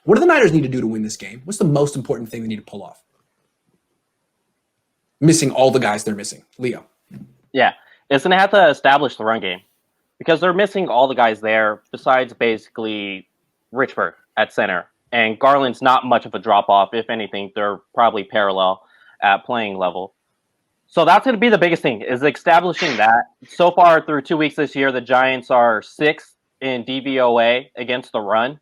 What do the Niners need to do to win this game? What's the most important thing they need to pull off? Missing all the guys they're missing. Leo. Yeah, it's going to have to establish the run game because they're missing all the guys there besides basically Richburg at center. And Garland's not much of a drop-off. If anything, they're probably parallel at playing level. So that's going to be the biggest thing, is establishing that. So far, through 2 weeks this year, the Giants are 6th in DVOA against the run.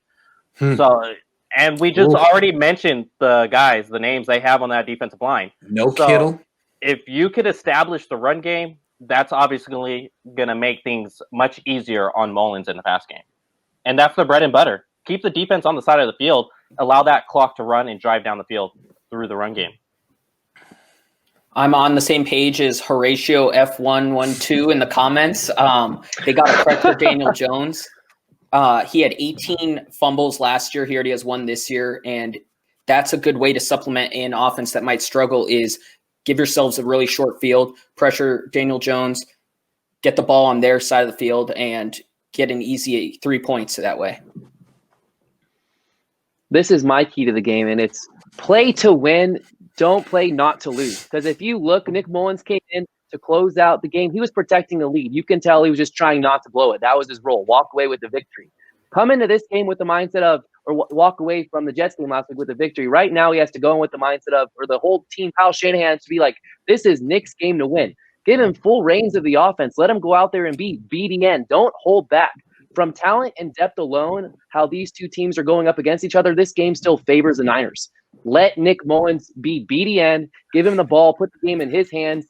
So, and we just already mentioned the names they have on that defensive line. No Kittle. If you could establish the run game, that's obviously going to make things much easier on Mullins in the pass game. And that's the bread and butter. Keep the defense on the side of the field, allow that clock to run and drive down the field through the run game. I'm on the same page as Horatio F112 in the comments. They got a correct for Daniel Jones. He had 18 fumbles last year. He already has one this year. And that's a good way to supplement an offense that might struggle is give yourselves a really short field, pressure Daniel Jones, get the ball on their side of the field, and get an easy 3 points that way. This is my key to the game, and it's play to win, don't play not to lose. Because if you look, Nick Mullins came in to close out the game. He was protecting the lead. You can tell he was just trying not to blow it. That was his role. Walk away with the victory. Come into this game with the mindset of, or walk away from the Jets game last week with a victory. Right now, he has to go in with the mindset of, or the whole team, Kyle Shanahan, has to be like, this is Nick's game to win. Give him full reins of the offense. Let him go out there and be BDN. Don't hold back. From talent and depth alone, how these two teams are going up against each other, this game still favors the Niners. Let Nick Mullins be BDN. Give him the ball. Put the game in his hands.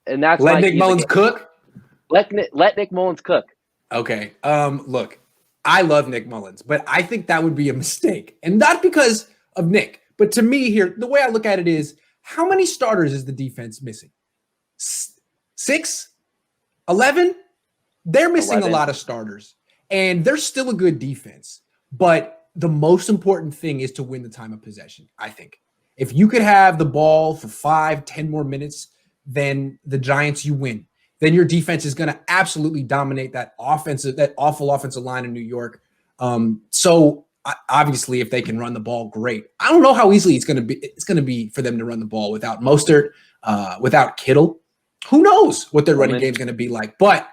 And that's let Nick Mullins cook? Let Nick Mullins cook. Okay. Look, I love Nick Mullins, but I think that would be a mistake. And not because of Nick, but to me here, the way I look at it is, how many starters is the defense missing? 6? 11? They're missing 11. A lot of starters. And they're still a good defense. But the most important thing is to win the time of possession, I think. If you could have the ball for 5-10 more minutes than the Giants, you win. Then your defense is going to absolutely dominate that awful offensive line in New York. So obviously, if they can run the ball, great. I don't know how easily it's going to be for them to run the ball without Mostert, without Kittle. Who knows what their running game is going to be like? But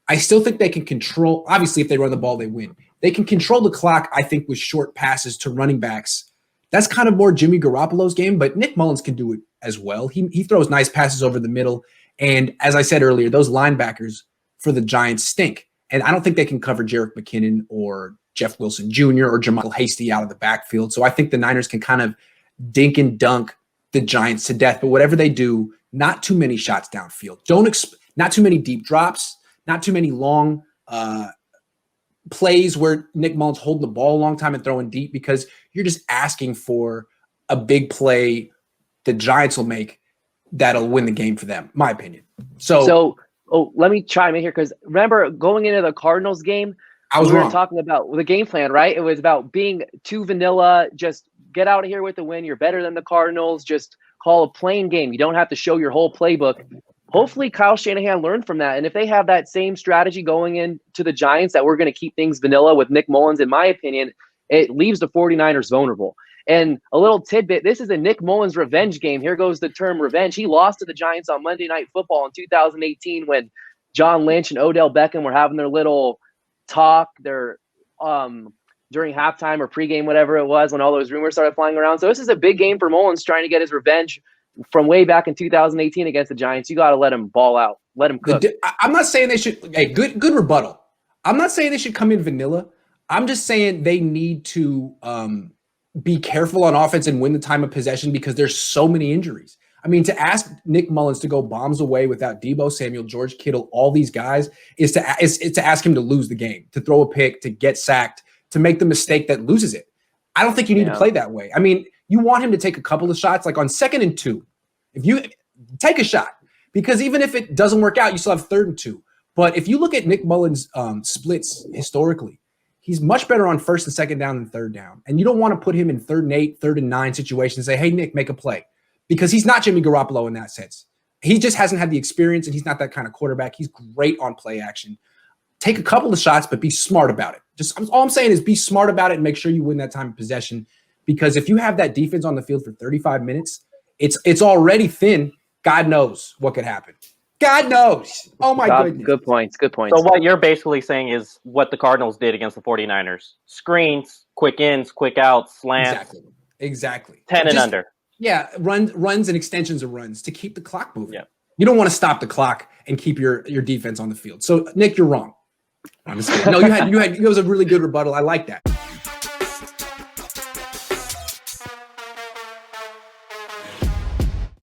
I still think they can control. Obviously, if they run the ball, they win. They can control the clock, I think, with short passes to running backs. That's kind of more Jimmy Garoppolo's game, but Nick Mullins can do it as well. He throws nice passes over the middle. And as I said earlier, those linebackers for the Giants stink. And I don't think they can cover Jerick McKinnon or Jeff Wilson Jr. or Jamal Hasty out of the backfield. So I think the Niners can kind of dink and dunk the Giants to death. But whatever they do, not too many shots downfield. Not too many deep drops. Not too many long plays where Nick Mullins holding the ball a long time and throwing deep, because you're just asking for a big play the Giants will make that'll win the game for them, my opinion. So let me chime in here, because remember going into the Cardinals game, we were talking about the game plan, right? It was about being too vanilla, just get out of here with the win. You're better than the Cardinals. Just call a plain game. You don't have to show your whole playbook. Hopefully Kyle Shanahan learned from that. And if they have that same strategy going into the Giants, that we're going to keep things vanilla with Nick Mullins, in my opinion, it leaves the 49ers vulnerable. And a little tidbit, this is a Nick Mullins revenge game. Here goes the term revenge. He lost to the Giants on Monday Night Football in 2018 when John Lynch and Odell Beckham were having their little talk during halftime or pregame, whatever it was, when all those rumors started flying around. So this is a big game for Mullins, trying to get his revenge from way back in 2018 against the Giants. You got to let him ball out. Let him cook. I'm not saying they should – hey, good rebuttal. I'm not saying they should come in vanilla. I'm just saying they need to be careful on offense and win the time of possession, because there's so many injuries. I mean, to ask Nick Mullins to go bombs away without Deebo Samuel, George Kittle, all these guys, is to ask him to lose the game, to throw a pick, to get sacked, to make the mistake that loses it. I don't think you need to play that way. I mean, you want him to take a couple of shots, like on 2nd and 2. If you take a shot, because even if it doesn't work out, you still have 3rd and 2. But if you look at Nick Mullins' splits historically, he's much better on 1st and 2nd down than 3rd down. And you don't want to put him in 3rd and 8, 3rd and 9 situations and say, hey, Nick, make a play. Because he's not Jimmy Garoppolo in that sense. He just hasn't had the experience, and he's not that kind of quarterback. He's great on play action. take a couple of shots, but be smart about it. All I'm saying is be smart about it and make sure you win that time of possession. Because if you have that defense on the field for 35 minutes, it's already thin. God knows what could happen. God knows. Oh, my goodness. Good points. Good points. So what you're basically saying is what the Cardinals did against the 49ers. Screens, quick ins, quick outs, slants. Exactly. 10 and under. Yeah, runs and extensions of runs to keep the clock moving. Yeah. You don't want to stop the clock and keep your defense on the field. So, Nick, you're wrong. I'm just kidding. No, it was a really good rebuttal. I like that.